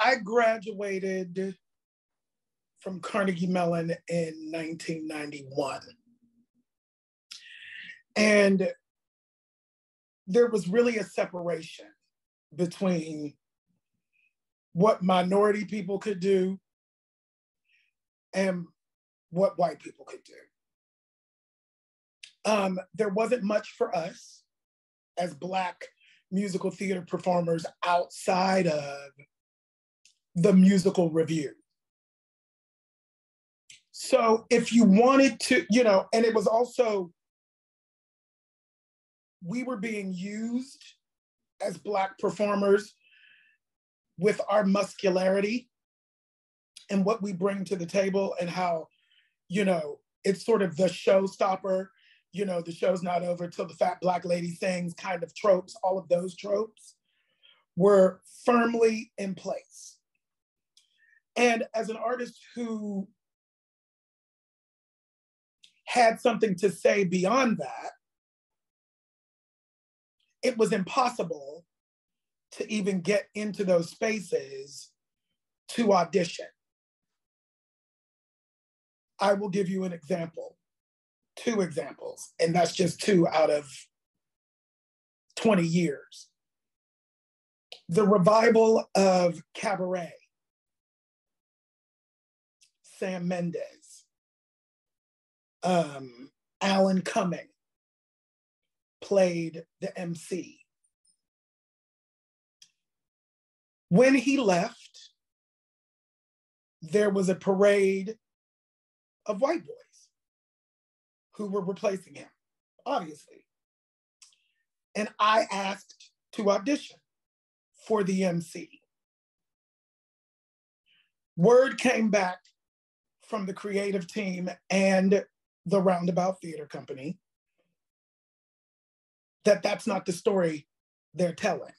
I graduated from Carnegie Mellon in 1991. And there was really a separation between what minority people could do and what white people could do. There wasn't much for us as Black musical theater performers outside of the musical review. So if you wanted to, and it was also, we were being used as Black performers with our muscularity and what we bring to the table and how, it's sort of the showstopper, the show's not over till the fat Black lady sings kind of tropes. All of those tropes were firmly in place. And as an artist who had something to say beyond that, it was impossible to even get into those spaces to audition. I will give you an example, 2 examples, and that's just 2 out of 20 years. The revival of Cabaret, Sam Mendes, Alan Cumming played the MC. When he left, there was a parade of white boys who were replacing him, obviously. And I asked to audition for the MC. Word came back from the creative team and the Roundabout Theater Company that that's not the story they're telling.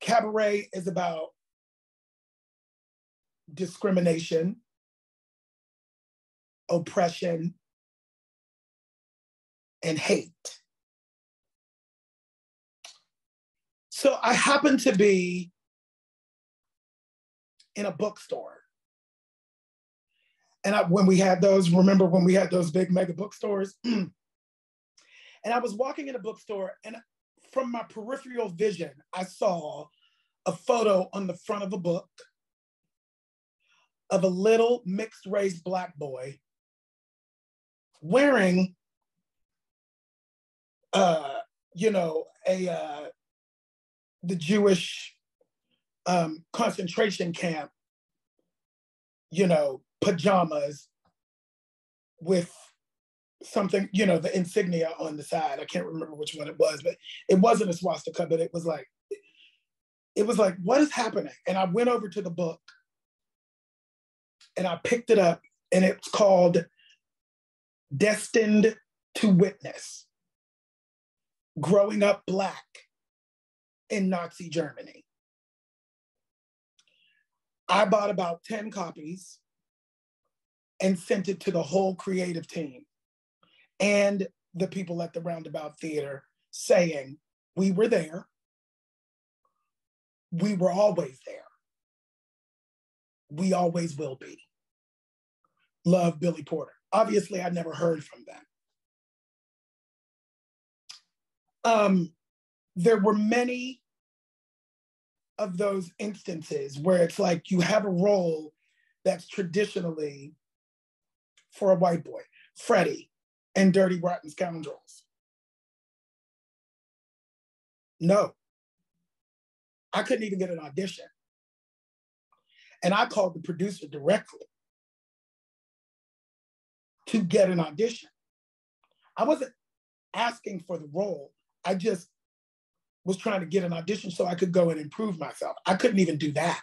Cabaret is about discrimination, oppression, and hate. So I happened to be in a bookstore. And when we had those big mega bookstores? And I was walking in a bookstore, and from my peripheral vision, I saw a photo on the front of a book of a little mixed race Black boy wearing, the Jewish concentration camp, pajamas with something, the insignia on the side. I can't remember which one it was, but it wasn't a swastika, but it was like, what is happening? And I went over to the book and I picked it up, and it's called Destined to Witness: Growing Up Black in Nazi Germany. I bought about 10 copies and sent it to the whole creative team and the people at the Roundabout Theater, saying, we were there. We were always there. We always will be. Love, Billy Porter. Obviously, I never heard from them. There were many of those instances where it's like you have a role that's traditionally for a white boy. Freddie and Dirty Rotten Scoundrels. No. I couldn't even get an audition. And I called the producer directly to get an audition. I wasn't asking for the role. I just was trying to get an audition so I could go and improve myself. I couldn't even do that.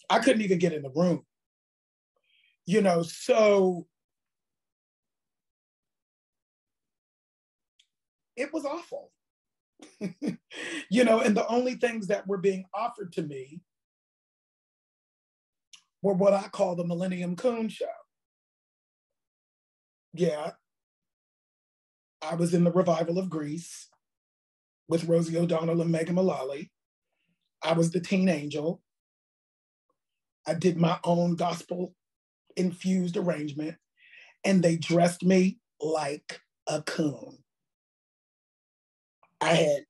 I couldn't even get in the room. So it was awful. And the only things that were being offered to me were what I call the Millennium Coon Show. Yeah, I was in the revival of Grease. with Rosie O'Donnell and Megan Mullally. I was the teen angel. I did my own gospel-infused arrangement, and they dressed me like a coon. I had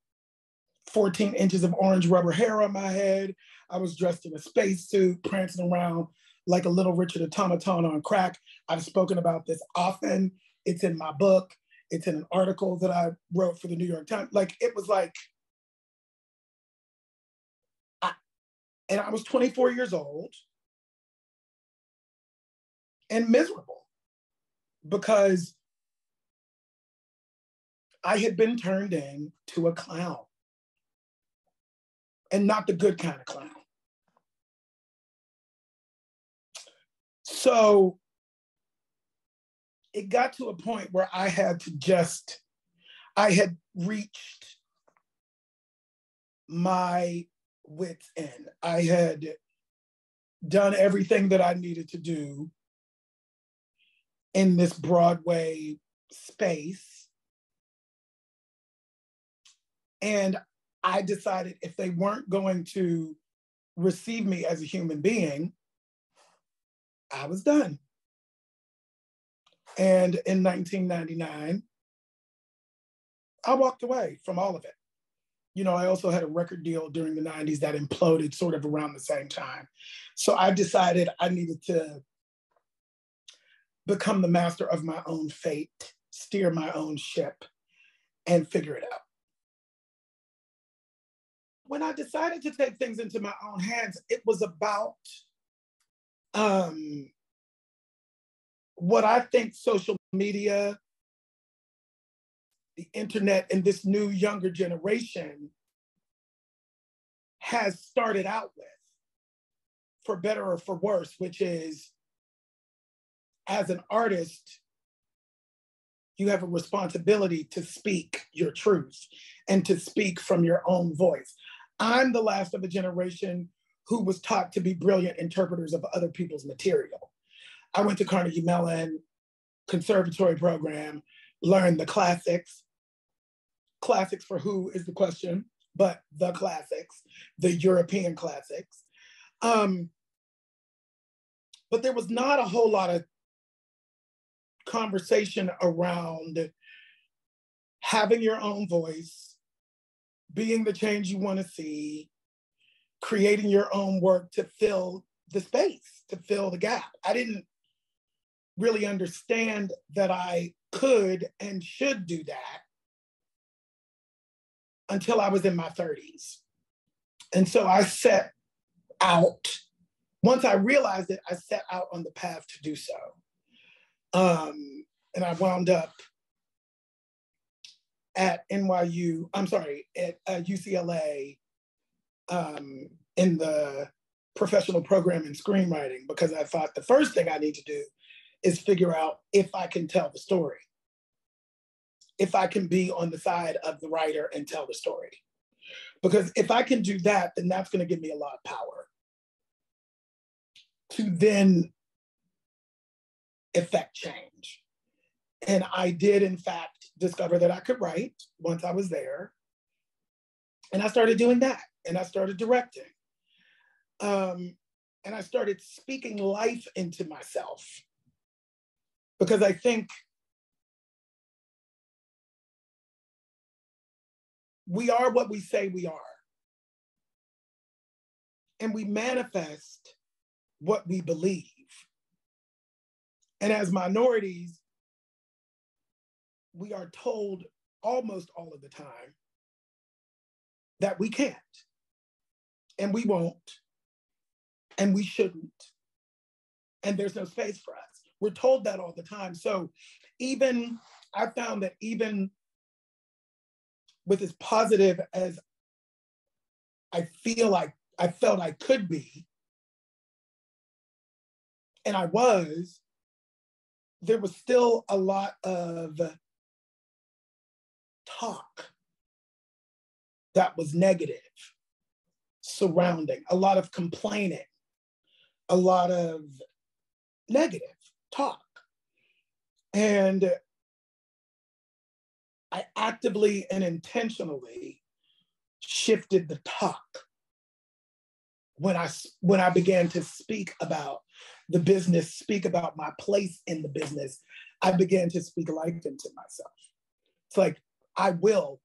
14 inches of orange rubber hair on my head. I was dressed in a spacesuit, prancing around like a little Richard Automaton on crack. I've spoken about this often. It's in my book. It's in an article that I wrote for the New York Times. Like, it was like, and I was 24 years old and miserable because I had been turned into a clown, and not the good kind of clown. So it got to a point where I had reached my wit's end. I had done everything that I needed to do in this Broadway space. And I decided if they weren't going to receive me as a human being, I was done. And in 1999, I walked away from all of it. You know, I also had a record deal during the 90s that imploded sort of around the same time. So I decided I needed to become the master of my own fate, steer my own ship, and figure it out. When I decided to take things into my own hands, it was about what I think social media, the internet, and this new younger generation has started out with, for better or for worse, which is, as an artist, you have a responsibility to speak your truth and to speak from your own voice. I'm the last of a generation who was taught to be brilliant interpreters of other people's material. I went to Carnegie Mellon conservatory program, learned the classics. Classics for who is the question, but the classics, the European classics. But there was not a whole lot of conversation around having your own voice, being the change you want to see, creating your own work to fill the space, to fill the gap. I didn't really understand that I could and should do that until I was in my 30s. And so I set out, once I realized it, I set out on the path to do so. And I wound up at UCLA in the professional program in screenwriting, because I thought the first thing I need to do is figure out if I can tell the story, if I can be on the side of the writer and tell the story. Because if I can do that, then that's going to give me a lot of power to then effect change. And I did, in fact, discover that I could write once I was there. And I started doing that. And I started directing. And I started speaking life into myself. Because I think we are what we say we are. And we manifest what we believe. And as minorities, we are told almost all of the time that we can't, and we won't, and we shouldn't, and there's no space for us. We're told that all the time. So I found that even with as positive as I felt I could be, and I was, there was still a lot of talk that was negative surrounding, a lot of complaining, a lot of negative talk. And I actively and intentionally shifted the talk when I began to speak about the business, speak about my place in the business. I began to speak life into myself. It's like, I will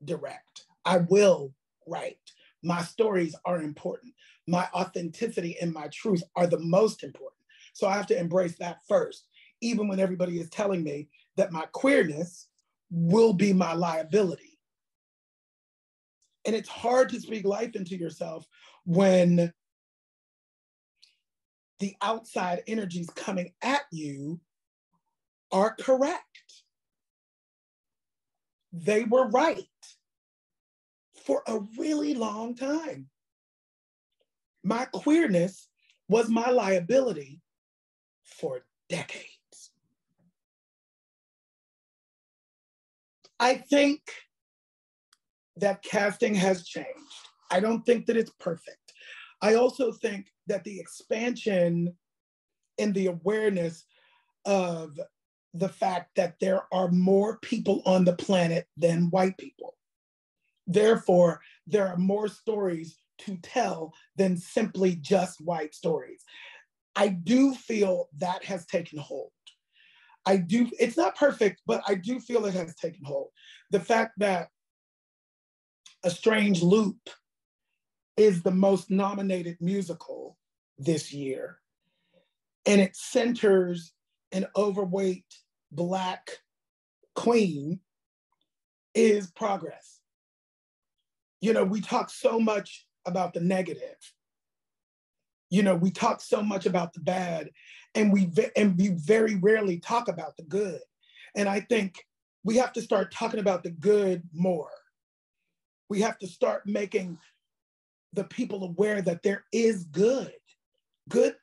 direct, I will write. My stories are important. My authenticity and my truth are the most important. So I have to embrace that first, even when everybody is telling me that my queerness will be my liability. And it's hard to speak life into yourself when the outside energies coming at you are correct. They were right for a really long time. My queerness was my liability for decades. I think that casting has changed. I don't think that it's perfect. I also think that the expansion and the awareness of the fact that there are more people on the planet than white people. Therefore, there are more stories to tell than simply just white stories. I do feel that has taken hold. It's not perfect, but I do feel it has taken hold. The fact that A Strange Loop is the most nominated musical this year, and it centers an overweight Black queen, is progress. You know, we talk so much about the negative. You know, we talk so much about the bad, and we very rarely talk about the good. And I think we have to start talking about the good more. We have to start making the people aware that there is good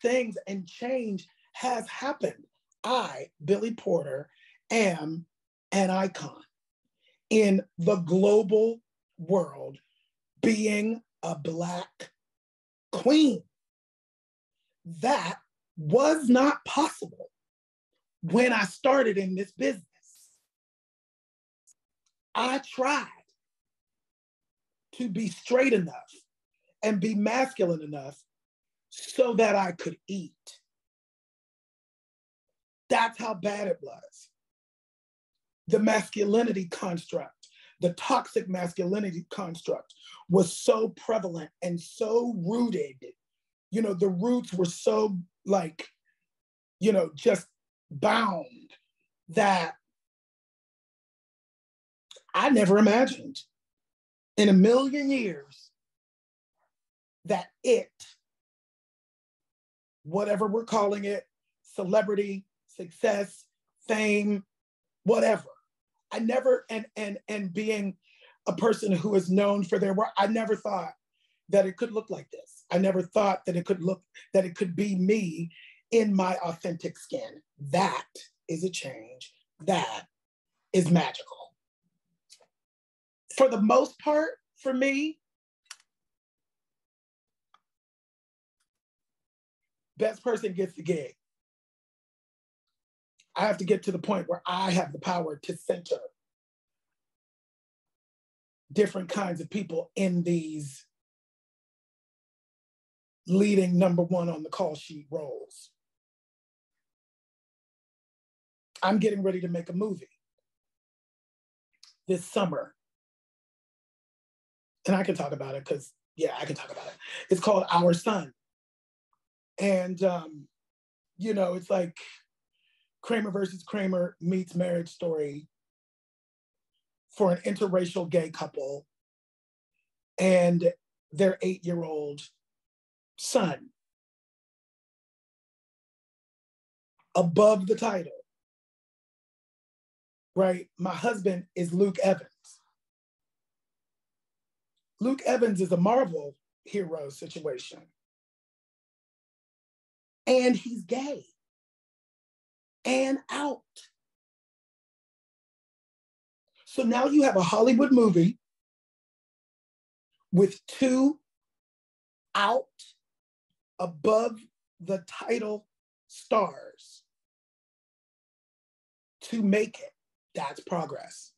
things, and change has happened. I, Billy Porter, am an icon in the global world, being a Black queen. That was not possible when I started in this business. I tried to be straight enough and be masculine enough so that I could eat. That's how bad it was. The masculinity construct, the toxic masculinity construct, was so prevalent and so rooted. You know, the roots were so, like, you know, just bound, that I never imagined in a million years that whatever we're calling it, celebrity, success, fame, whatever. I never, and being a person who is known for their work, I never thought that it could look like this. I never thought that it could be me in my authentic skin. That is a change. That is magical. For the most part, for me, best person gets the gig. I have to get to the point where I have the power to center different kinds of people in these leading number one on the call sheet roles. I'm getting ready to make a movie this summer. And I can talk about it because, yeah, I can talk about it. It's called Our Son. And, you know, it's like Kramer versus Kramer meets Marriage Story for an interracial gay couple and their 8-year-old son. Above the title, right? My husband is Luke Evans. Luke Evans is a Marvel hero situation. And he's gay and out. So now you have a Hollywood movie with 2 out, above the title stars to make it. That's progress.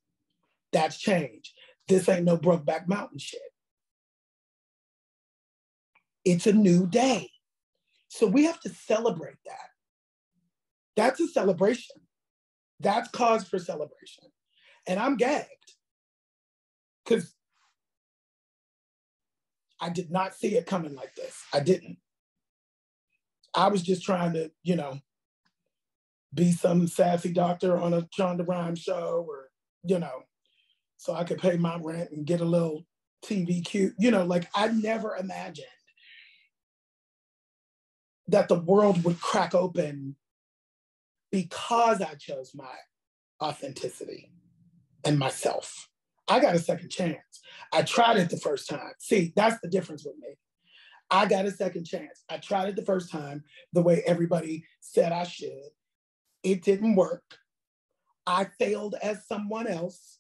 That's change. This ain't no Brokeback Mountain shit. It's a new day. So we have to celebrate that. That's a celebration. That's cause for celebration. And I'm gagged because I did not see it coming like this. I didn't. I was just trying to, be some sassy doctor on a Shonda Rhimes show or, so I could pay my rent and get a little TV cute. Like I never imagined that the world would crack open because I chose my authenticity and myself. I got a second chance. I tried it the first time. See, that's the difference with me. I got a second chance. I tried it the first time the way everybody said I should. It didn't work. I failed as someone else.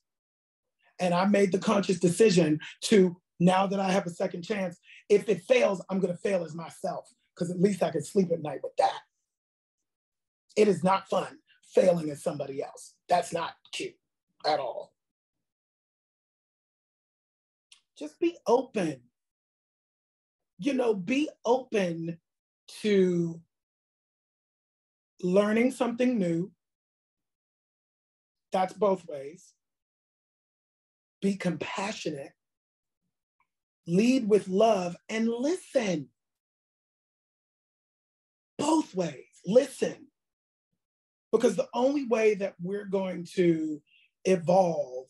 And I made the conscious decision to, now that I have a second chance, if it fails, I'm going to fail as myself, because at least I can sleep at night with that. It is not fun failing as somebody else. That's not cute at all. Just be open. Be open to learning something new. That's both ways. Be compassionate. Lead with love and listen. Both ways. Listen. Because the only way that we're going to evolve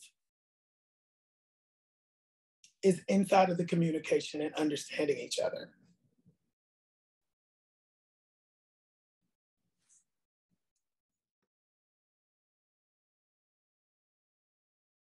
is inside of the communication and understanding each other.